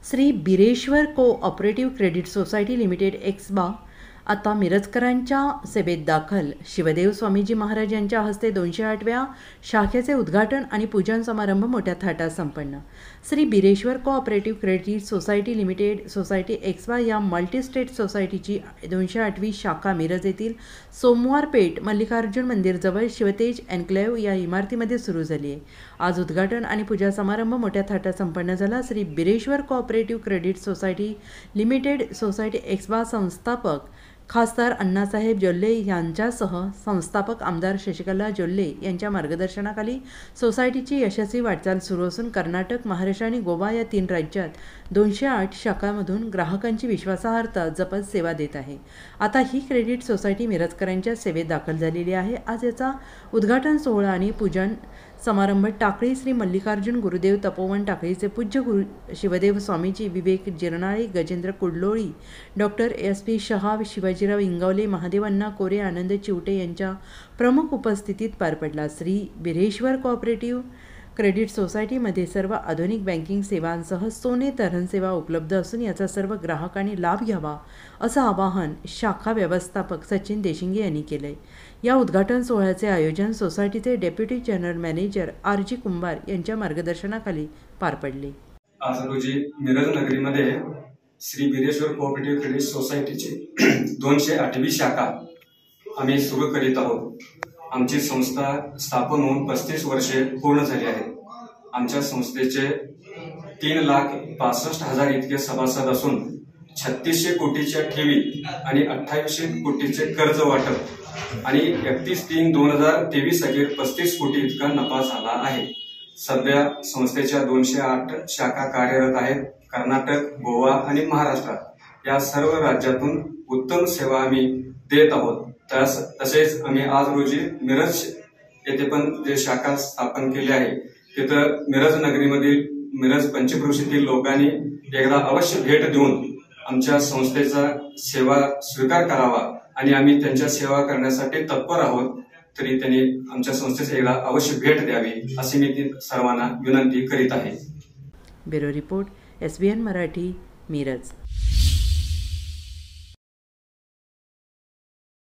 Shri Bireshwar cooperative credit society limited एक्सबा आता मिरजकरांच्या सेवेत दाखल। शिवदेव स्वामीजी महाराज यांच्या हस्ते 208व्या शाखेचे उद्घाटन आणि पूजन समारंभ मोठ्या थाटात संपन्न। Shri Bireshwar cooperative credit society limited society एक्सबा या मल्टी स्टेट सोसायटीची 208वी शाखा मिरज येथील सोमवार पेठ मल्लिकार्जुन मंदिरजवळ शिवतेज एन्क्लेव्ह या इमारतीमध्ये सुरू झाली आहे। आज उद्घाटन आणि पूजा समारंभ मोठ्या थाटात संपन्न झाला। Shri Bireshwar cooperative credit society limited society एक्सबा संस्थापक खासदार अण्णासाहेब जोल्ले यांच्यासह संस्थापक आमदार शशिकला जोल्ले यांच्या मार्गदर्शनाखाली सोसायटीची यशस्वी वाटचाल सुरू असून कर्नाटक, महाराष्ट्र आणि गोवा या 3 राज्यात 208 शाखांमधून ग्राहकांची विश्वासार्हता जपत सेवा देत आहे। आता ही क्रेडिट सोसायटी मिरजकरांच्या सेवेत दाखल झालेली आहे। आज याचा उद्घाटन सोहळा आणि पूजन समारंभ टाकळी श्री मल्लिकार्जुन गुरुदेव तपोवन टाकळीचे पूज्य गुरु शिवदेव स्वामीजी, विवेक जिरनाळे, गजेंद्र कुडलोळी, डॉक्टर SP शहा, शिवाजीराव इंगवले, महादेव अण्णा कोरे, आनंद चिवटे यांच्या प्रमुख उपस्थितीत पार पडला। श्री बिरेश्वर कोऑपरेटिव्ह क्रेडिट सोसायटीमध्ये सर्व आधुनिक बँकिंग सेवांसह सोने तारण सेवा उपलब्ध असून याचा सर्व ग्राहकांनी लाभ घ्यावा असं आवाहन शाखा व्यवस्थापक सचिन देशिंगे यांनी केले। या उद्घाटन सोहळ्याचे आयोजन सोसायटीचे डेप्युटी जनरल मॅनेजर RG कुंभार यांच्या मार्गदर्शनाखाली पार पडले। आज रोजी मिरज नगरीमध्ये श्री बिरेश्वर कोऑपरेटिव्ह क्रेडिट सोसायटीची 208वी शाखा आम्ही सुरू करीत आहोत। आमची संस्था स्थापन होऊन 35 वर्षे पूर्ण झाली आहेत। आमच्या संस्थेचे 3,65,000 इतके सभासद असून 3600 कोटीच्या ठेवी आणि 2800 कोटीचे कर्ज वाटप आणि 31/3/2023 अखेर 35 कोटी इतका नफा झाला आहे। सध्या संस्थेच्या 208 शाखा कार्यरत आहेत। कर्नाटक, गोवा आणि महाराष्ट्र या सर्व राज्यातून उत्तम सेवा आम्ही देत आहोत। तसेच आम्ही आज रोजी मिरज येथे पण जे शाखा स्थापन केली आहे तिथं मिरज नगरीमधील मिरज पंचक्रोशीतील लोकांनी एकदा अवश्य भेट देऊन आमच्या संस्थेचा सेवा स्वीकार करावा आणि आम्ही त्यांच्या सेवा करण्यासाठी तत्पर आहोत। तरी त्यांनी आमच्या संस्थेचा एकदा अवश्य भेट द्यावी अशी मी सर्वांना विनंती करीत आहे। Bureau report SBN Marathi, Miraj.